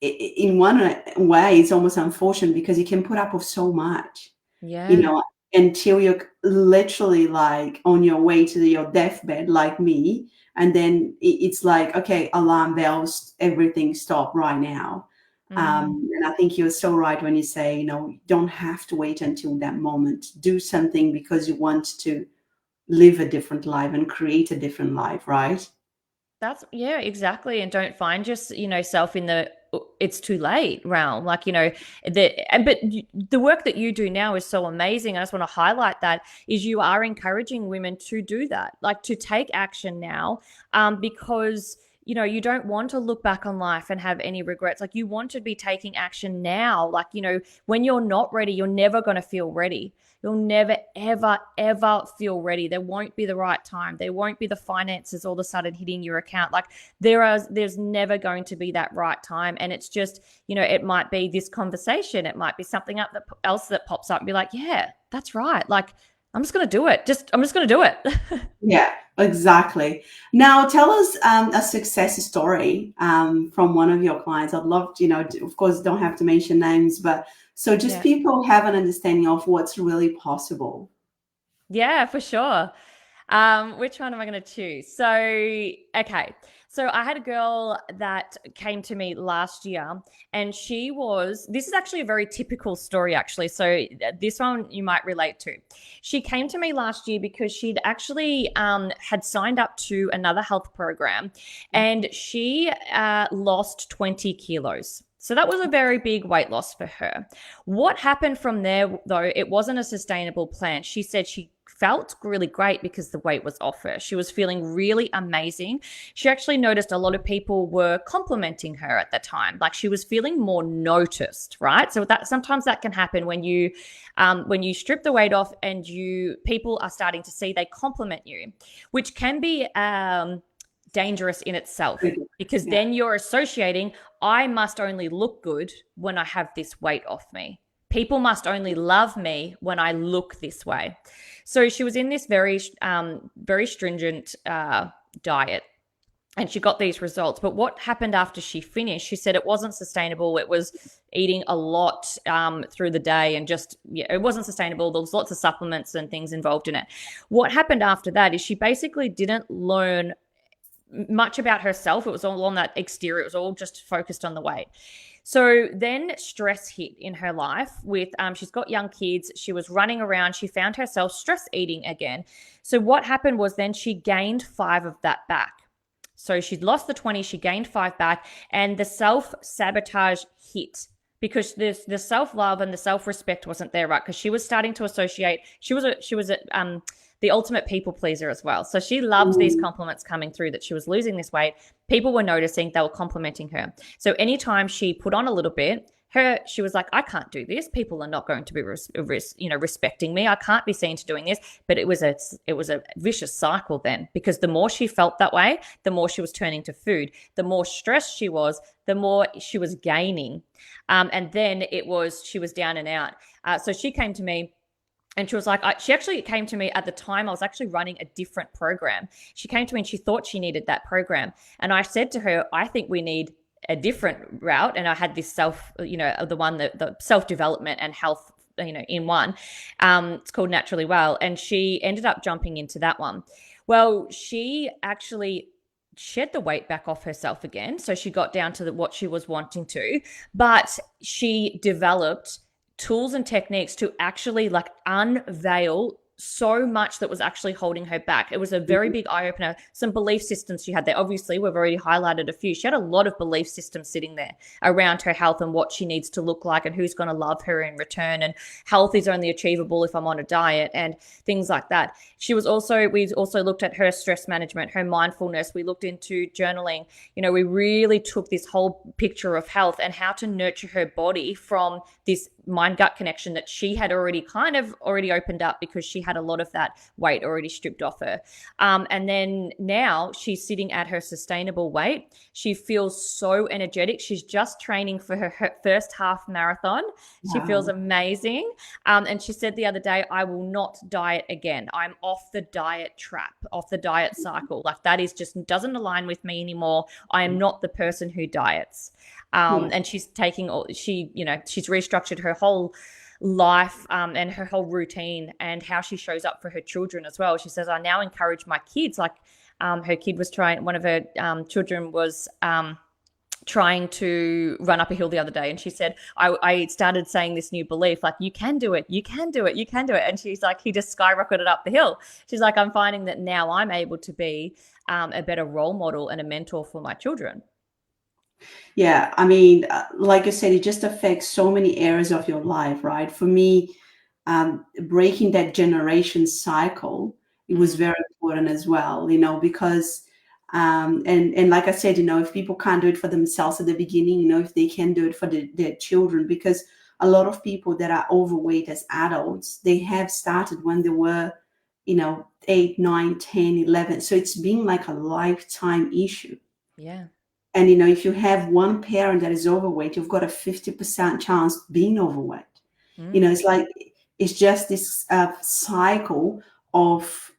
in one way, it's almost unfortunate, because you can put up with so much. Yeah. Until you're literally like on your way to your deathbed, like me. And then it's like, okay, alarm bells, everything stop right now. And I think you're so right when you say, you don't have to wait until that moment. Do something because you want to live a different life and create a different life, right? Yeah, exactly. And don't find yourself in the it's too late realm. Like, but the work that you do now is so amazing. I just want to highlight that is you are encouraging women to do that, like to take action now, because you don't want to look back on life and have any regrets. Like, you want to be taking action now. Like, when you're not ready, you're never going to feel ready. You'll never, ever, ever feel ready. There won't be the right time. There won't be the finances all of a sudden hitting your account. Like, there's never going to be that right time. And it's just, it might be this conversation. It might be something else that pops up and be like, yeah, that's right. Like, I'm just going to do it. I'm just going to do it. Yeah, exactly. Now, tell us a success story from one of your clients. I'd love to, of course, don't have to mention names, but So just Yeah. people have an understanding of what's really possible. Yeah, for sure. Which one am I going to choose? So, okay. So I had a girl that came to me last year, and this is actually a very typical story, actually. So this one you might relate to. She came to me last year because she'd actually had signed up to another health program, and she lost 20 kilos. So that was a very big weight loss for her. What happened from there, though, it wasn't a sustainable plan. She said she felt really great because the weight was off her. She was feeling really amazing. She actually noticed a lot of people were complimenting her at the time. Like, she was feeling more noticed, right? So that sometimes that can happen when you strip the weight off and people are starting to see, they compliment you, which can be dangerous in itself, because then you're associating, I must only look good when I have this weight off me. People must only love me when I look this way. So she was in this very stringent diet, and she got these results. But what happened after she finished, she said it wasn't sustainable. It was eating a lot through the day, and it wasn't sustainable. There was lots of supplements and things involved in it. What happened after that is she basically didn't learn much about herself. It was all on that exterior. It was all just focused on the weight. So then stress hit in her life with, she's got young kids. She was running around. She found herself stress eating again. So what happened was then she gained 5 of that back. So she'd lost the 20, she gained 5 back, and the self-sabotage hit, because the self-love and the self-respect wasn't there, right? Because she was starting to associate, she was the ultimate people pleaser as well. So she loves these compliments coming through, that she was losing this weight. People were noticing, they were complimenting her. So anytime she put on a little bit, she was like, I can't do this. People are not going to be respecting me. I can't be seen to doing this. But it was a vicious cycle then, because the more she felt that way, the more she was turning to food. The more stressed she was, the more she was gaining. And then she was down and out. So she came to me, and she was like, she actually came to me at the time, I was actually running a different program. She came to me and she thought she needed that program. And I said to her, I think we need a different route. And I had this the self-development and health, in one. It's called Naturally Well. And she ended up jumping into that one. Well, she actually shed the weight back off herself again. So she got down to what she was wanting to, but she developed tools and techniques to actually unveil so much that was actually holding her back. It was a very big eye-opener. Some belief systems she had there. Obviously, we've already highlighted a few. She had a lot of belief systems sitting there around her health and what she needs to look like and who's going to love her in return, and health is only achievable if I'm on a diet and things like that. We also looked at her stress management, her mindfulness. We looked into journaling. We really took this whole picture of health and how to nurture her body from this mind-gut connection that she had already opened up, because she had a lot of that weight already stripped off her. And then now she's sitting at her sustainable weight. She feels so energetic. She's just training for her first half marathon. She feels amazing. And she said the other day, I will not diet again. I'm off the diet trap, off the diet cycle. That is just doesn't align with me anymore. I am not the person who diets. And she's she's restructured her whole life and her whole routine and how she shows up for her children as well. She says, I now encourage my kids. Her kid was one of her children was trying to run up a hill the other day, and she said, I started saying this new belief, you can do it, you can do it, you can do it. And she's like, he just skyrocketed up the hill. She's like, I'm finding that now I'm able to be a better role model and a mentor for my children. Yeah, I mean, like I said, it just affects so many areas of your life, right? For me, breaking that generation cycle, it was very important as well, because, and like I said, if people can't do it for themselves at the beginning, if they can do it for their children, because a lot of people that are overweight as adults, they have started when they were, 8, 9, 10, 11. So it's been like a lifetime issue. Yeah. And, if you have one parent that is overweight, you've got a 50% chance being overweight. It's just this cycle of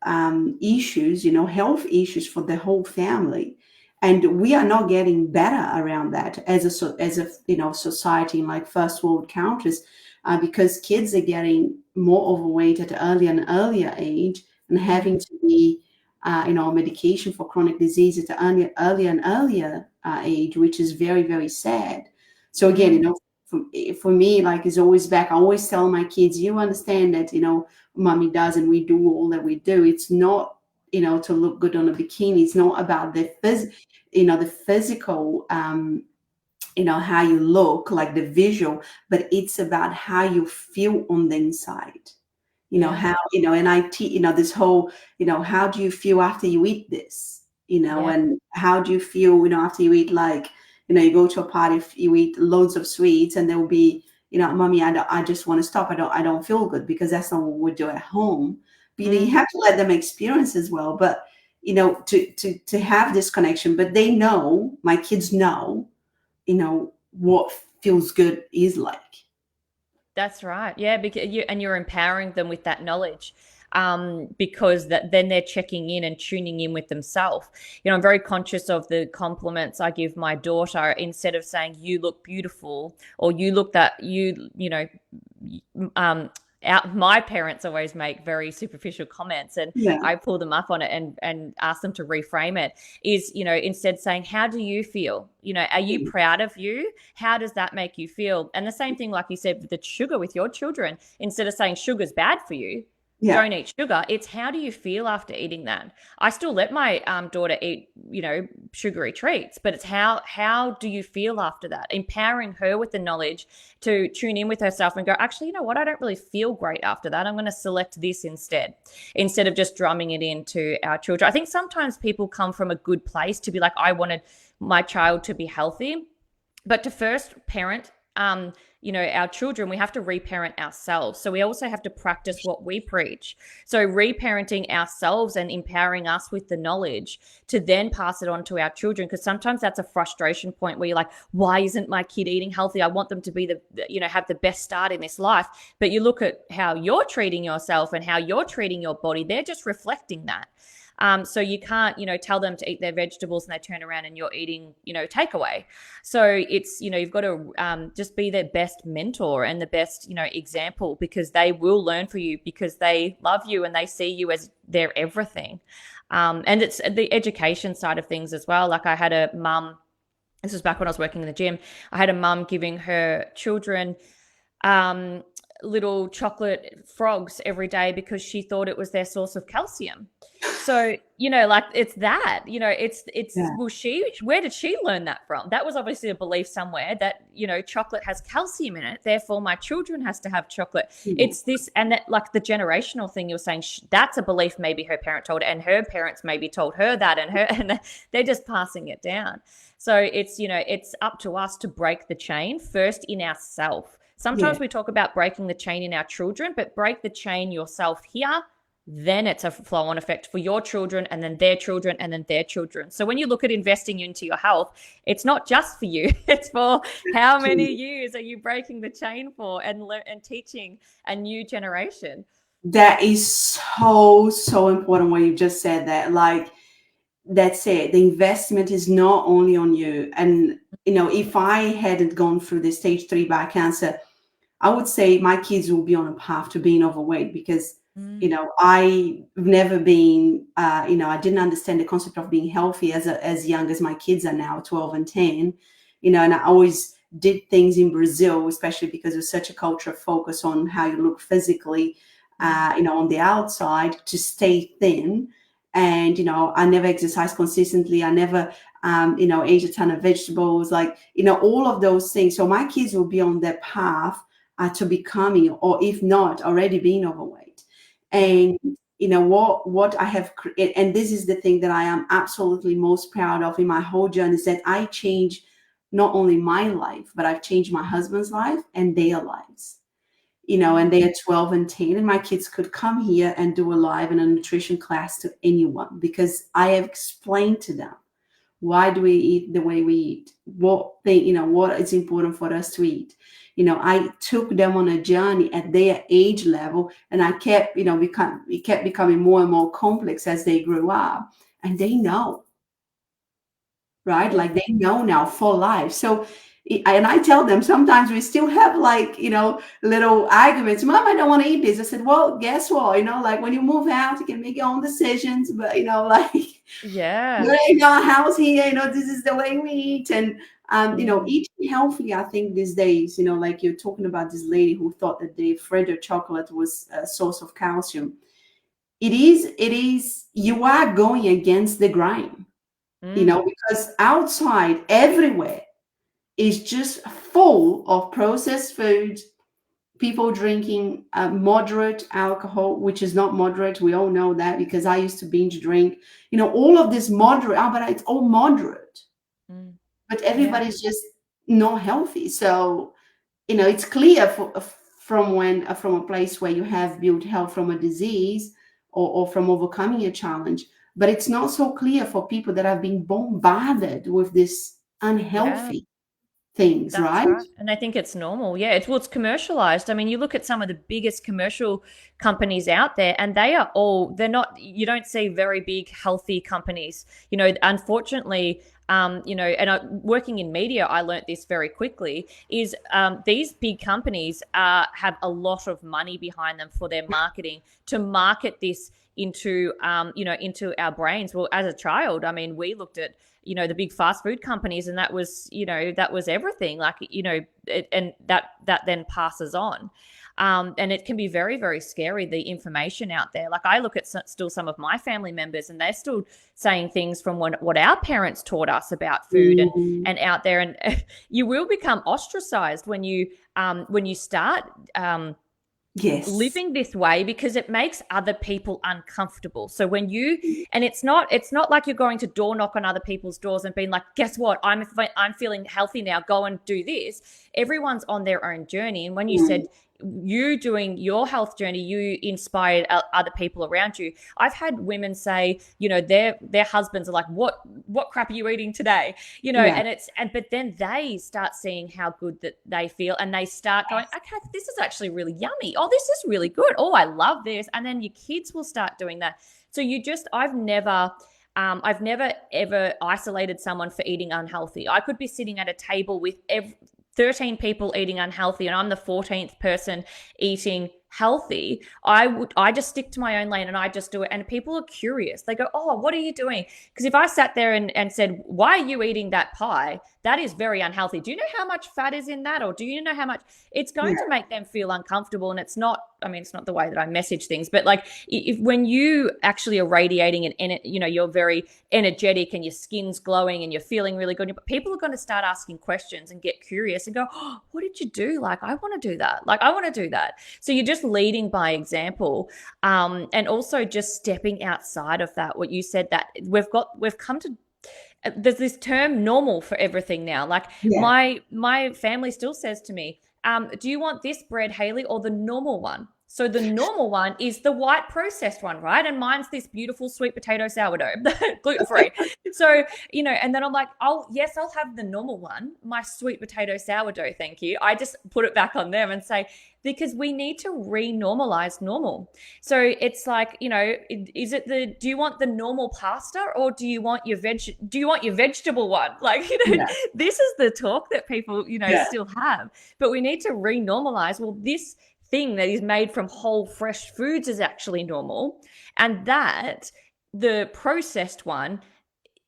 issues, health issues for the whole family. And we are not getting better around that as a society in like first world countries, because kids are getting more overweight at an earlier and earlier age, and having to be medication for chronic disease at an earlier and earlier age, which is very, very sad. So again, for me, like, it's always back. I always tell my kids, you understand that, mommy does, and we do all that we do. It's not, to look good on a bikini. It's not about the physical, how you look, like the visual, but it's about how you feel on the inside. How, and I teach, this whole, how do you feel after you eat this, and how do you feel, after you eat, like, you go to a party, if you eat loads of sweets, and there will be, mommy, I just want to stop. I don't feel good, because that's not what we do at home. But, you have to let them experience as well. But, to have this connection, but they know, my kids know, what feels good is like. That's right. Yeah, because you're empowering them with that knowledge, because then they're checking in and tuning in with themselves. I'm very conscious of the compliments I give my daughter. Instead of saying you look beautiful, or you look that my parents always make very superficial comments, and I pull them up on it and ask them to reframe it. Is, instead saying, how do you feel? Are you proud of you? How does that make you feel? And the same thing, like you said, with the sugar with your children, instead of saying sugar's bad for you, don't eat sugar, it's how do you feel after eating that? I still let my daughter eat, sugary treats, but it's how do you feel after that? Empowering her with the knowledge to tune in with herself and go, actually, you know what? I don't really feel great after that. I'm going to select this instead of just drumming it into our children. I think sometimes people come from a good place to be like, I wanted my child to be healthy, but to first parent, our children, we have to reparent ourselves. So we also have to practice what we preach. So reparenting ourselves and empowering us with the knowledge to then pass it on to our children. Because sometimes that's a frustration point where you're like, why isn't my kid eating healthy? I want them to be have the best start in this life. But you look at how you're treating yourself and how you're treating your body, they're just reflecting that. So you can't, tell them to eat their vegetables and they turn around and you're eating, takeaway. So it's, you've got to just be their best mentor and the best, example, because they will learn for you, because they love you and they see you as their everything. And it's the education side of things as well. Like I had a mum, this was back when I was working in the gym, I had a mum giving her children little chocolate frogs every day because she thought it was their source of calcium. So, like it's that, well, where did she learn that from? That was obviously a belief somewhere that, chocolate has calcium in it. Therefore, my children has to have chocolate. It's this, and that, like the generational thing you're saying, that's a belief maybe her parent told her, and her parents maybe told her that, and they're just passing it down. So it's, it's up to us to break the chain first in ourselves. Sometimes we talk about breaking the chain in our children, but break the chain yourself here. Then it's a flow-on effect for your children, and then their children, and then their children. So when you look at investing into your health, it's not just for you. It's for how many years are you breaking the chain for and teaching a new generation. That is so important what you just said. That, like, that's it. The investment is not only on you. And, if I hadn't gone through the stage 3 bowel cancer, I would say my kids will be on a path to being overweight, because I've never been, I didn't understand the concept of being healthy as young as my kids are now, 12 and 10, and I always did things in Brazil, especially because there's such a culture of focus on how you look physically, on the outside, to stay thin. And, I never exercised consistently. I never, ate a ton of vegetables, like, all of those things. So my kids will be on their path to becoming, or if not already being, overweight. And what I have created, and this is the thing that I am absolutely most proud of in my whole journey, is that I changed not only my life, but I've changed my husband's life and their lives. And they are 12 and 10, and my kids could come here and do a live and a nutrition class to anyone, because I have explained to them, why do we eat the way we eat? What is important for us to eat? I took them on a journey at their age level, and I kept, it kept becoming more and more complex as they grew up, and they know. right? Yeah. Like they know now for life. So, and I tell them sometimes we still have like, little arguments. Mom, I don't want to eat this. I said, well, guess what? Like when you move out, you can make your own decisions, but like Yeah. we're in our house here, this is the way we eat. And, Mm. eating healthy, I think these days, like you're talking about this lady who thought that the Freddo chocolate was a source of calcium. It is, you are going against the grain, Mm. because outside everywhere is just full of processed food, people drinking moderate alcohol, which is not moderate. We all know that because I used to binge drink. All of this moderate, but it's all moderate, Mm. but Yeah. everybody's just not healthy. So, it's clear from a place where you have built health from a disease, or from overcoming a challenge, but it's not so clear for people that have been bombarded with this Yeah. unhealthy things, That's right? right. And I think it's normal. Yeah. It's commercialized. I mean, you look at some of the biggest commercial companies out there, and they're not, you don't see very big, healthy companies. Unfortunately, and working in media, I learnt this very quickly is these big companies have a lot of money behind them for their marketing to market this into our brains. Well, as a child, I mean, we looked at the big fast food companies, and that was everything, like and that then passes on. And it can be very, very scary, the information out there. Like I look at still some of my family members, and they're still saying things from what our parents taught us about food, and Mm, out there. And you will become ostracized when you start yes. living this way, because it makes other people uncomfortable. So and it's not like you're going to door knock on other people's doors and being like, guess what, I'm feeling healthy now, go and do this. Everyone's on their own journey. And when you Mm, said you doing your health journey, you inspired other people around you. I've had women say, their husbands are like, what crap are you eating today? yeah. But then they start seeing how good that they feel, and they start going, okay, this is actually really yummy. Oh, this is really good. Oh, I love this. And then your kids will start doing that. So I've never ever isolated someone for eating unhealthy. I could be sitting at a table with 13 people eating unhealthy, and I'm the 14th person eating healthy. I just stick to my own lane, and I just do it. And people are curious. They go, oh, what are you doing? Because if I sat there and said, why are you eating that pie? That is very unhealthy. Do you know how much fat is in that? Or do you know how much? It's going to make them feel uncomfortable. And it's not the way that I message things, but like if when you actually are radiating and you're very energetic and your skin's glowing and you're feeling really good, people are going to start asking questions and get curious and go, oh, what did you do? Like, I want to do that. Like, I want to do that. So you're just leading by example, and also just stepping outside of that. What you said, that we've come to, there's this term normal for everything now. Like Yeah. my family still says to me, do you want this bread, Haley, or the normal one? So the normal one is the white processed one, right? And mine's this beautiful sweet potato sourdough, gluten-free. So, and then I'm like, I'll have the normal one, my sweet potato sourdough, thank you. I just put it back on them and say, because we need to re-normalize normal. So it's like, do you want the normal pasta, or do you want your vegetable one? Like, Yeah. this is the talk that people, Yeah. still have. But we need to re-normalize, well, this thing that is made from whole fresh foods is actually normal, and that the processed one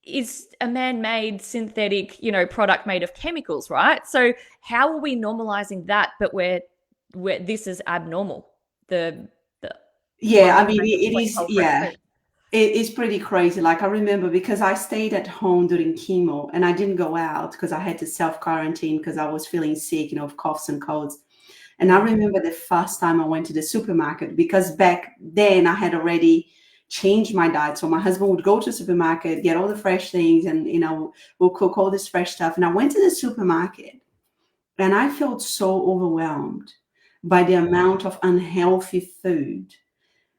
is a man-made synthetic, product made of chemicals, right? So how are we normalizing that, but where this is abnormal? The Yeah. one I that's mean, made from it clean is, whole fresh yeah. food. It is pretty crazy. Like I remember because I stayed at home during chemo and I didn't go out because I had to self-quarantine because I was feeling sick, of coughs and colds. And I Mm. remember the first time I went to the supermarket, because back then I had already changed my diet. So my husband would go to the supermarket, get all the fresh things, and we'll cook all this fresh stuff. And I went to the supermarket and I felt so overwhelmed by the amount of unhealthy food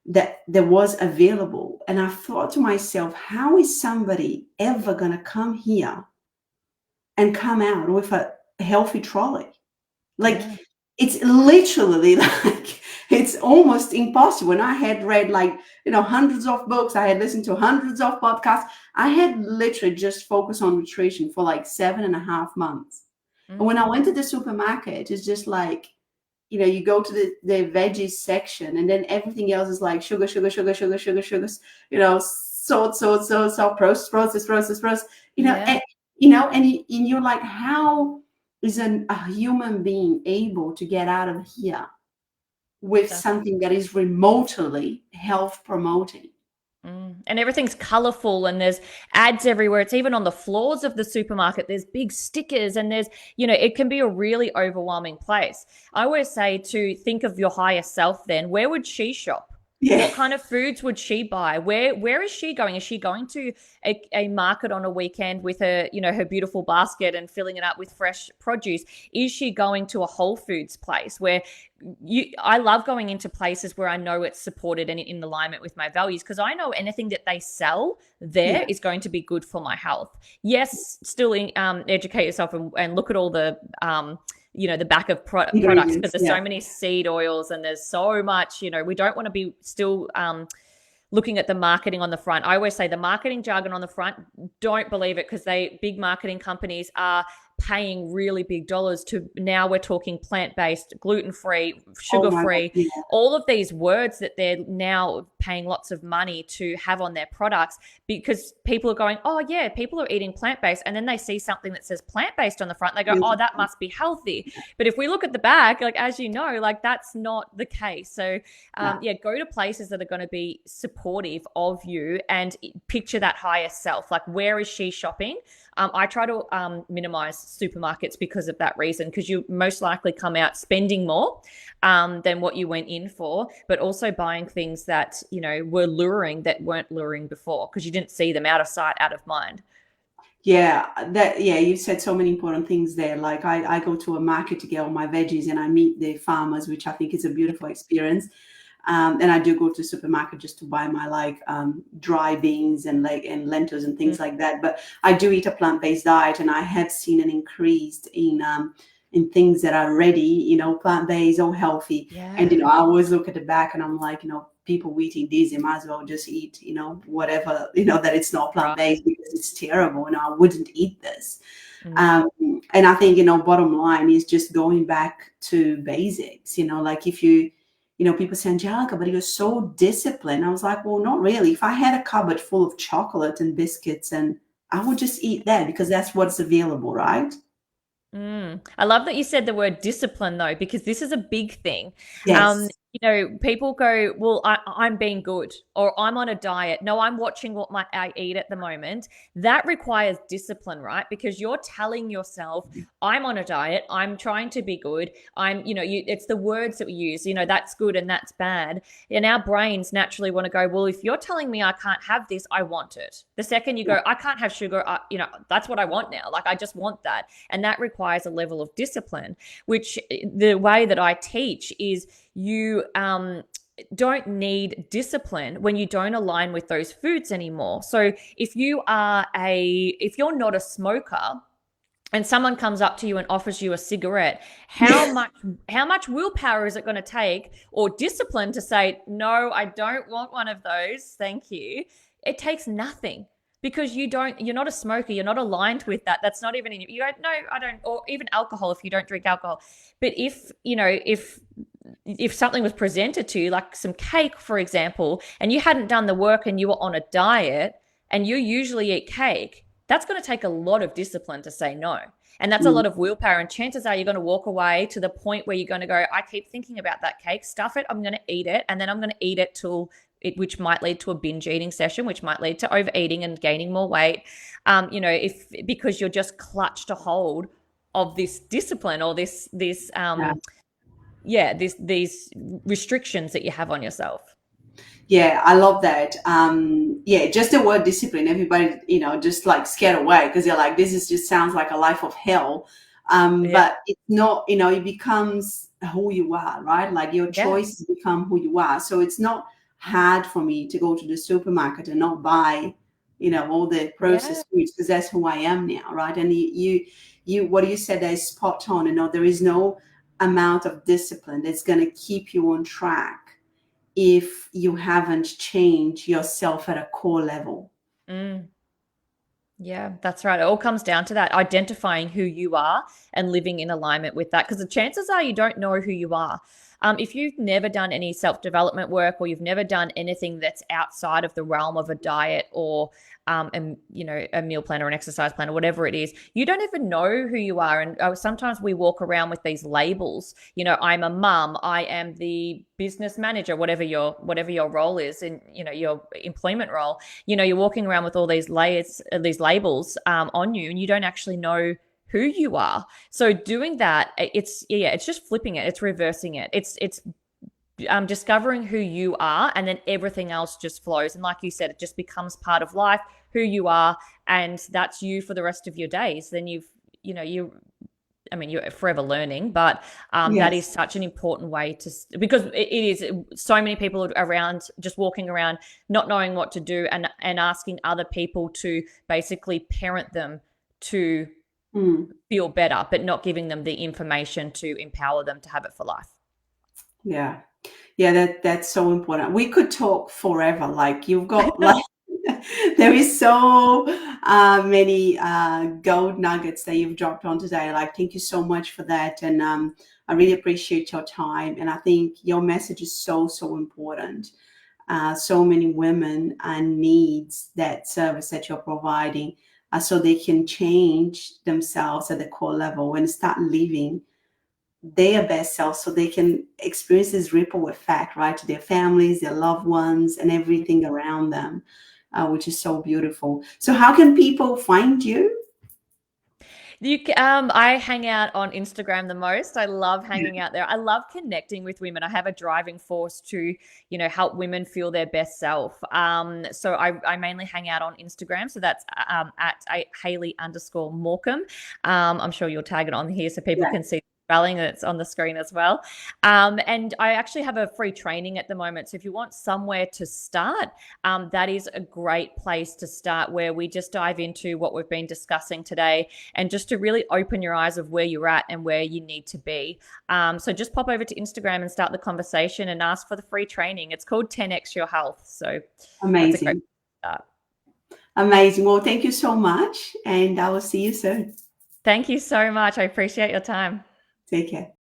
that there was available. And I thought to myself, how is somebody ever gonna come here and come out with a healthy trolley? Like Yeah. it's literally like it's almost impossible. And I had read like, hundreds of books. I had listened to hundreds of podcasts. I had literally just focused on nutrition for like 7.5 months. And when I went to the supermarket, it's just like, you go to the veggies section, and then everything else is like sugar, sugar, sugar, sugar, sugar, sugars, salt, processed, Yeah. and you're like, how is a human being able to get out of here with That's something that is remotely health promoting? And everything's colorful, and there's ads everywhere. It's even on the floors of the supermarket. There's big stickers, and there's, it can be a really overwhelming place. I always say to think of your higher self then. Where would she shop? Yeah. What kind of foods would she buy? Where is she going? Is she going to a market on a weekend with her, her beautiful basket and filling it up with fresh produce? Is she going to a Whole Foods place where I love going into places where I know it's supported and in alignment with my values, because I know anything that they sell there is going to be good for my health. Yes, still educate yourself and look at all the the back of products, because there's so many seed oils and there's so much, we don't want to be still looking at the marketing on the front. I always say the marketing jargon on the front, don't believe it, because big marketing companies are paying really big dollars to, now we're talking plant-based, gluten-free, sugar-free, all of these words that they're now paying lots of money to have on their products, because people are going, oh yeah, people are eating plant-based, and then they see something that says plant-based on the front, and they go, oh, that must be healthy. But if we look at the back, like, as you know, like, that's not the case. So go to places that are going to be supportive of you and picture that higher self. Like, where is she shopping? I try to minimize supermarkets because of that reason, because you most likely come out spending more than what you went in for, but also buying things that, were luring that weren't luring before, because you didn't see them. Out of sight, out of mind. You said so many important things there. Like, I go to a market to get all my veggies, and I meet the farmers, which I think is a beautiful experience. And I do go to the supermarket just to buy my dry beans and lentils and things like that. But I do eat a plant-based diet, and I have seen an increase in things that are ready, plant-based or healthy. Yeah. And I always look at the back, and I'm like, people eating this, they might as well just eat, whatever, that it's not plant-based, because it's terrible, and I wouldn't eat this. And I think, bottom line is just going back to basics. Like, if you people say, Angelica, but you're so disciplined. I was like, well, not really. If I had a cupboard full of chocolate and biscuits, and I would just eat that, because that's what's available, right? I love that you said the word discipline, though, because this is a big thing. Yes. People go, well, I'm being good, or I'm on a diet. No, I'm watching what I eat at the moment. That requires discipline, right? Because you're telling yourself, I'm on a diet. I'm trying to be good. It's the words that we use, that's good and that's bad. And our brains naturally want to go, well, if you're telling me I can't have this, I want it. The second you go, I can't have sugar, that's what I want now. Like, I just want that. And that requires a level of discipline, which the way that I teach is, you don't need discipline when you don't align with those foods anymore. So if you're not a smoker, and someone comes up to you and offers you a cigarette, how much willpower is it going to take, or discipline, to say, no, I don't want one of those, thank you? It takes nothing. Because you're not a smoker, you're not aligned with that. That's not even you go, no, I don't. Or even alcohol, if you don't drink alcohol. But if something was presented to you, like some cake, for example, and you hadn't done the work and you were on a diet and you usually eat cake, that's going to take a lot of discipline to say no. And that's a lot of willpower. And chances are you're going to walk away to the point where you're going to go, I keep thinking about that cake, stuff it, I'm going to eat it. And then I'm going to eat it which might lead to a binge eating session, which might lead to overeating and gaining more weight. Because you're just clutched a hold of this discipline, or these restrictions that you have on yourself. Yeah, I love that. Just the word discipline, everybody, just like scared away, because they're like, this just sounds like a life of hell. But it's not, it becomes who you are, right? Like, your choices become who you are. So it's not hard for me to go to the supermarket and not buy, all the processed foods, because that's who I am now, right? And what you said is spot on. There is no amount of discipline that's going to keep you on track if you haven't changed yourself at a core level. Mm. Yeah, that's right. It all comes down to that, identifying who you are and living in alignment with that. Because the chances are you don't know who you are. If you've never done any self-development work, or you've never done anything that's outside of the realm of a diet, or a meal plan or an exercise plan or whatever it is, you don't even know who you are. And sometimes we walk around with these labels. I'm a mum, I am the business manager, whatever your role is in your employment role. You're walking around with all these layers, these labels on you, and you don't actually know who you are. So doing that, it's just flipping it, it's reversing it, it's discovering who you are, and then everything else just flows. And like you said, it just becomes part of life, who you are, and that's you for the rest of your days. Then you're forever learning, but that is such an important way to, because it is so many people around just walking around not knowing what to do, and asking other people to basically parent them to feel better, but not giving them the information to empower them to have it for life. Yeah. That's so important. We could talk forever. Like, you've got like there is so many gold nuggets that you've dropped on today. Like, thank you so much for that. And I really appreciate your time. And I think your message is so important. So many women needs that service that you're providing, so they can change themselves at the core level and start living their best self, so they can experience this ripple effect, right, to their families, their loved ones, and everything around them, which is so beautiful. So how can people find you? I hang out on Instagram the most. I love hanging out there. I love connecting with women. I have a driving force to, help women feel their best self. So I mainly hang out on Instagram. So that's at 𝗕𝗢𝗢𝗢𝗪𝗓. I'm sure you'll tag it on here so people can see spelling. It's on the screen as well. And I actually have a free training at the moment. So if you want somewhere to start, that is a great place to start, where we just dive into what we've been discussing today, and just to really open your eyes of where you're at and where you need to be. So just pop over to Instagram and start the conversation and ask for the free training. It's called 10x Your Health. So amazing. That's a great start. Amazing. Well, thank you so much, and I will see you soon. Thank you so much. I appreciate your time. Take care.